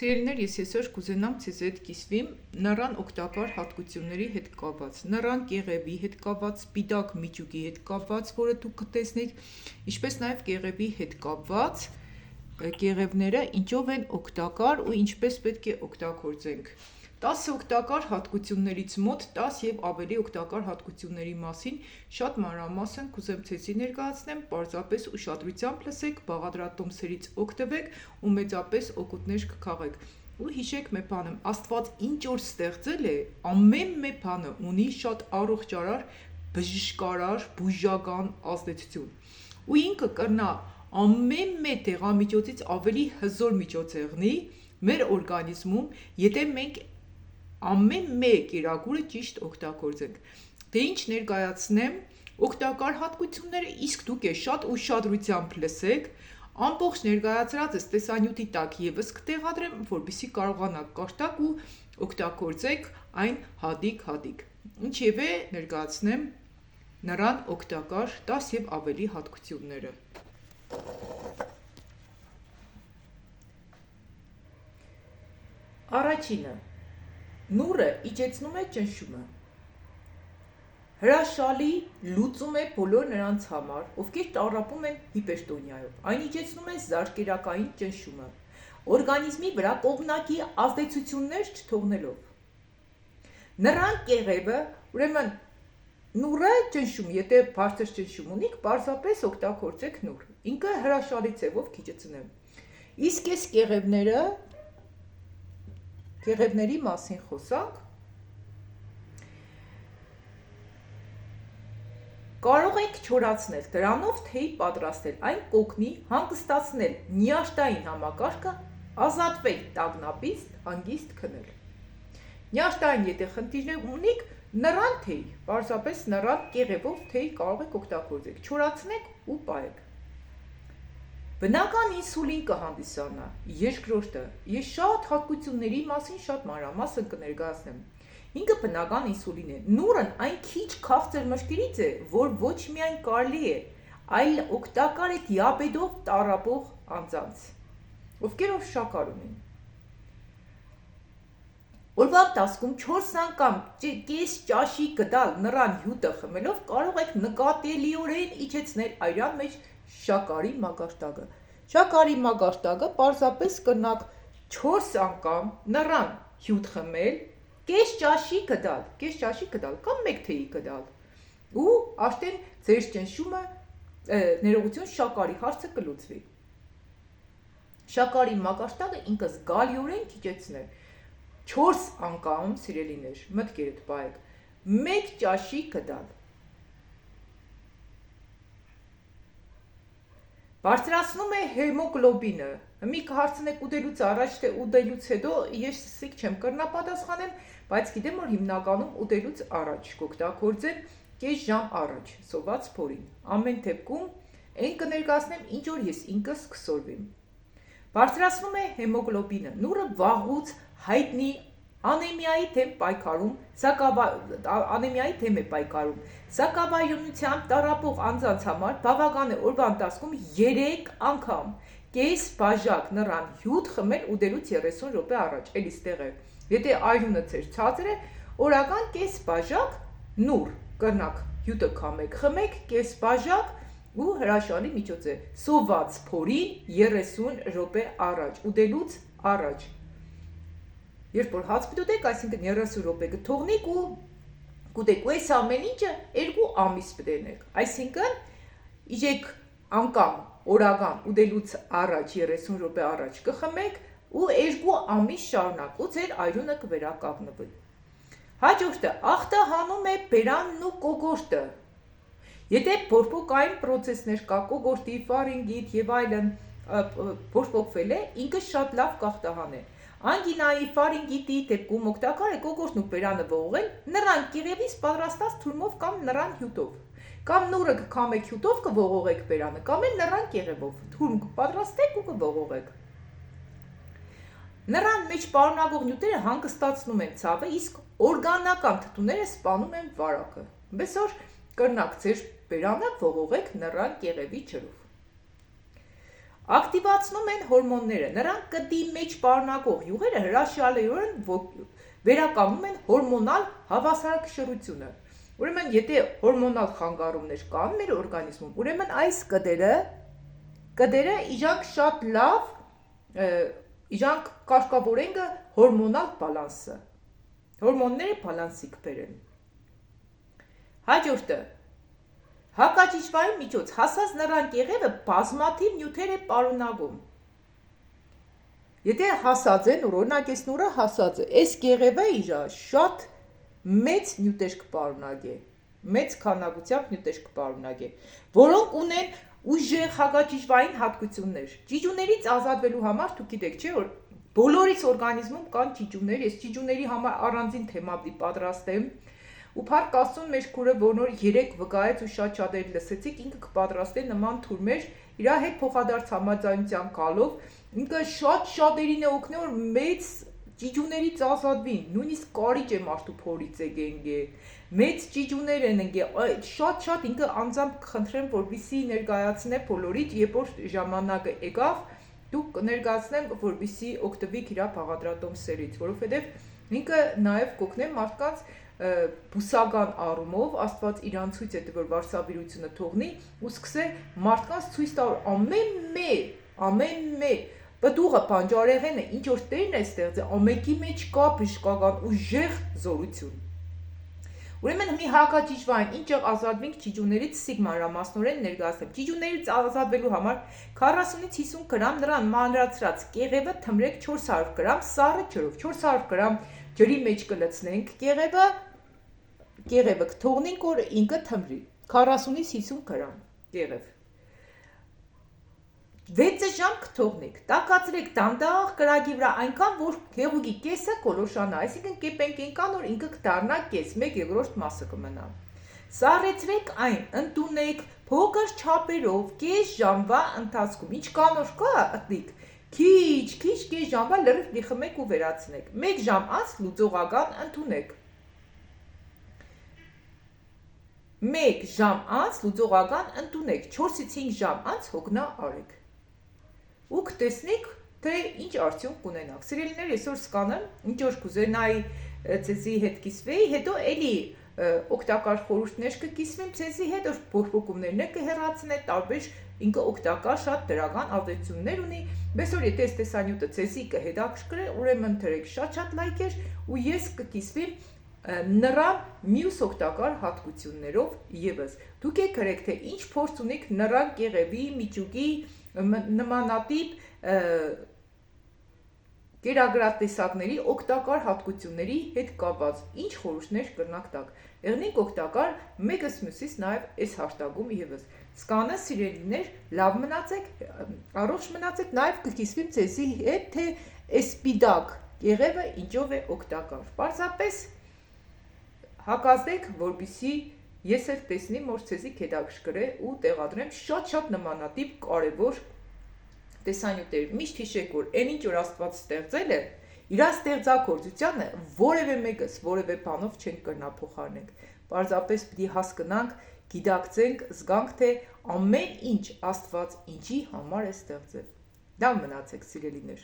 Սիրելիներ, ես այսօր կուզենամ ցեզ հետ կիսվիմ նռան օգտակար հատկությունների հետ կապված, նռան կեղևի հետ կապված, սպիտակ միջուկի հետ կապված, որը դուք կտեսնեք, ինչպես նաև կեղևի հետ կապված կեղևները ինչով են օգտակար ու ինչպես պետք է օգտագործենք։ 10 օգտակար հատկություններից մոտ 10 եւ ավելի օգտակար հատկությունների մասին շատ մանրամասն կուզեմ ցեզի ներկայացնեմ, պարզապես ուշադրությամբ լսեք, բաղադրատոմսերից օգտվեք ու մեծապես օգուտներ կքաղեք։ Ու հիշեք մի բանը, Աստված ինչ որ ստեղծել է, ամեն մի բանը ունի շատ առողջարար, բժշկարար, բուժական ազդեցություն։ Ու ինքը կրնա ամեն մի դեղամիջոցից ավելի հզոր միջոց եղնի մեր օրգանիզմում, եթե մենք ամեն մեկ իրագուրը ճիշտ օգտագործենք։ Դե ինչ ներկայացնեմ, օգտակար հատկությունները, իսկ դուք է շատ ուշադրությամբ լսեք, ամբողջ ներկայացրածս տեսանյութի տակ եւս կտեղադրեմ, որպեսզի կարողանաք կարդալ ու օգտագործեք այն հատիկ։ Ինչևէ ներկայացնեմ նռան օգտակար 10 եւ ավելի հատկությունները։ Առաջինը, նուռը իջեցնում է ճնշումը, հրաշալի լուծում է բոլոր նրանց համար, ովքեր տառապում են հիպերտոնիայով, այն իջեցնում է զարկերակային ճնշումը, օրգանիզմի վրա կողմնակի ազդեցություններ չթողնելով։ Նռան կեղևը, ուրեմն նուռը ճնշում, եթե բարձր ճնշում ունիք, պարզապես օգտագործեք նուռ, ինքը հրաշալի ձևով կիջեցնեմ։ Իսկ այս կեղևների մասին խոսանք, կարող եք չորացնել, դրանով թեյ պատրաստել, այն կօգնի հանգստացնել նյարդային համակարգը, ազատվել տագնապից, հանգիստ քնել։ Նյարդային եթե խնդիրներ ունիք, նռան թեյ, պարզապես նռան կեղևով թեյ կարող եք օգտագործեք, չորացնեք ու պահեք։ Բնական ինսուլին կհանդիսանա, երկրորդը, ես շատ հատկությունների մասին շատ մանրամասն կներկայացնեմ։ Ինքը բնական ինսուլին է, նուռն այն քիչ քաղցր մրգերից է, որ ոչ միայն կարելի է, այլ օգտակար է դիաբետով տառապող անձանց, ովքեր շաքար ունեն։ Օրվա ընթացքում 4 անգամ կես ճաշի գդալ նռան հյութը խմելով կարող եք նկատելիորեն իջեցնել այրան մեջ շաքարի մակարդակը։ Շաքարի մակարդակը պարզապես կրնակ 4 անգամ նռան հյութ խմել, կես ճաշի գդալ կամ 1 թեյի գդալ ու արդեն ձեր ճնշումը ներողություն շաքարի հարցը կլուծվի։ Շաքարի մակարդակը ինքը զգալիորեն կիջեցնել 4 անգամ, սիրելիներ, մտքերդ պահեք, 1 ճաշի գդալ։ Բարձրացնում է հեմոգլոբինը, մի կհարցնեք ուտելուց առաջ, թե ուտելուց հետո, ես սիկ չեմ կրնա պատասխանեմ, բայց գիտեմ, որ հիմնականում ուտելուց առաջ կօգտագործեմ կես ժամ առաջ, սոված փորին, ամեն դեպքում այն կներկայացնեմ, ինչ որ ես ինքս կսորվեմ։ Բարձրացնում է հեմոգլոբինը, նուռը վաղուց հայտնի անեմիայի թեմ է պայքարում, սակավայրենությամբ տառապող անձանց համար բավական է օրվա ընթացքում 3 անգամ կես բաժակ նռան հյութ խմել ուտելուց 30 րոպե առաջ, էլի ստեղ է, եթե այրունը ձեր ցածր է, օրական կես բաժակ նուռ կրնակ հյութը քամեք, խմեք կես բաժակ ու հրաշալի միջոց է, սոված փորին 30 րոպե առաջ, ուտելուց առաջ։ Երբ որ հաց պիտուտեք, այսինքն 30 րոպե կթողնեք ու կուտեք, ու այս ամեն ինչը 2 ամիս պտենեք, այսինքն իջեք անգամ օրական ուտելուց առաջ 30 րոպե առաջ կխմեք ու 2 ամիս շարունակ ու ձեր այրունը կվերականգնվի։ Հաջորդը ախտահանում է բերանն ու կոկորդը։ Եթե փոփոխային պրոցեսներ կա, կոկորդի, ֆարինգիտ եւ այլն փոփոխվել է, ինքը շատ լավ կախտահանե։ Անգինայի, ֆարինգիտի դեպքում օգտակար է կոկորդն ու բերանը ողողել նռան կեղևից պատրաստած թուրմով կամ նռան հյութով, կամ նուռը կքամեք հյութով կողողեք բերանը, կամ էլ նռան կեղևով թուրմ կպատրաստեք ու կողողեք։ Նռան մեջ պարունակող նյութերը հանգստացնում են ցավը, իսկ օրգանական թթուները սպանում են վարակը։ Այսօր կրնակ ձեր բերանը ողողեք նռան կեղևի ջրով։ ակտիվացնում են հորմոնները, նրանք կդի մեջ պարունակող յուղերը հրաշալիորեն վերականգնում են հորմոնալ հավասարակշռությունը։ Ուրեմն, եթե հորմոնալ խանգարումներ կան մեր օրգանիզմում, ուրեմն այս կդերը իժանք շատ լավ, իժանք կարգավորենք հորմոնալ բալանսը, հորմոնները բալանսի կբերեն։ Հաջորդը, հակաճիճվային միջոց հասած նռան կեղևը բազմաթիվ նյութեր է պարունակում։ Եթե հասած են, օրինակ այս նուռը հասած է, այս կեղևը իր շատ մեծ նյութեր կպարունակի, մեծ քանակությամբ նյութեր կպարունակի, որոնք ունեն ուժեղ հակաճիճվային հատկություններ։ Ճիճուներից ազատվելու համար դուք գիտեք, չէ՞ որ բոլորիս օրգանիզմում կան ճիճուներ, ես ճիճուների համար առանձին թեմա պատրաստեմ։ Ու փառք Աստծուն մեր քուրը, որ նոր 3 վկայեց ու շատ էլ լսեցիք, ինքը կպատրաստի նման թուրմեր իր հետ փոխադարձ համաձայնության գալով, ինքը շատերին է օգնել, որ մեծ ճիճուներից ազատվին, նույնիսկ կարիճ է մարդու փորից է գենգե, մեծ ճիճուներ են ընկե, շատ ինքը անձամբ կխնդրեմ, որպեսզի ներկայացնե բոլորիդ, երբ որ ժամանակը եկավ, դուք կներկայացնեմ, որպեսզի օգտվեք իր բաղադրատոմսերից, որովհետև ինքը նաև կօգնե մարդկանց բուսական առումով, Աստված իրան ցույց է տվել վարսավիրությունը թողնի ու սկսե մարդկանց ցույց տալ ամեն մեր պտուղը բանջարեղենը ինչ որ Տերն է ստեղծել, ամենքի մեջ կա բժշկական ուժեղ զորություն։ Ուրեմն մի հակաճիճվային ինչեղ ազատվենք ճիճուներից մանրամասնորեն ներկայացնեմ։ Ճիճուներից ազատվելու համար 40-ից 50 գրամ նրան մանրացրած կեղևը թմրեք 400 գրամ սառը ջրով, 400 գրամ ջրի մեջ կլցնենք կեղևը կթողնենք, որ ինքը թմրի, 40-ից 50 գրամ կեղև։ 6 ժամ կթողնենք, տաքացրեք դանդաղ կրակի վրա այնքան, որ հեղուկի կեսը կոլոշանա, այսինքն կեպենք այնքան, որ ինքը կդառնա կես, 1/3 մասը կմնա։ Սառեցրեք այն, ընդունեք փոքր չափերով, կես ժամվա ընթացքում, ինչ կանոր կա ըտիկ, քիչ, կես ժամվա լրիվ լիխմեք ու վերացնեք, 1 ժամ անց լուծողական ընդունեք։ 1 ժամ անց լուծողական ընդունեք, 4-ից 5 ժամ անց հոգնա արեք։ Ու կտեսնեք, թե ինչ արդյունք կունենաք։ Սիրելիներ, այսօր սկանը, ինչ որ կուզենայի ցեզի հետ կիսվեի, հետո էլի օգտակար խորհուրդներ կկիսվեմ ցեզի հետ, որ փոփոխումներն կհեռացնե, տարբեր ինքը օգտակար շատ դրական ազդեցություններ ունի։ Այսօր եթե այս տեսանյութը ցեզի կհետաքրքրի, ուրեմն դրեք շատ լայքեր ու ես կկիսվեմ նռան մյուս օգտակար հատկություններով ևս։ Դուք եք գրեք, թե ինչ փորձ ունեք նռան կեղևի, միջուկի նմանատիպ կերակրատեսակների օգտակար հատկությունների հետ կապված, ինչ խորհուրդներ կրնակ տակ։ Եղնիկ օգտակար մեկս մյուսից նաև այս հաշտագում ևս։ Սկանը սիրելիներ, լավ մնացեք, առողջ մնացեք, նաև կկիսվեմ ցեզի հետ, թե սպիտակ կեղևը ինչով է օգտակար։ Պարզապես հակազդեք, որպեսզի ես էլ տեսնեմ, որ ցեզի հետաքրքրե ու տեղադրեմ շատ նմանատիպ կարևոր տեսանյութեր։ Միշտ հիշեք, որ այն ինչ որ Աստված ստեղծել է, իր ստեղծագործությանը որևէ մեկս որևէ բանով չենք կրնա փոխարինենք։ Պարզապես պիտի հասկանանք, գիտակցենք, զգանք, թե ամեն ինչ Աստված ինչի համար է ստեղծել։ Լավ մնացեք, սիրելիներ։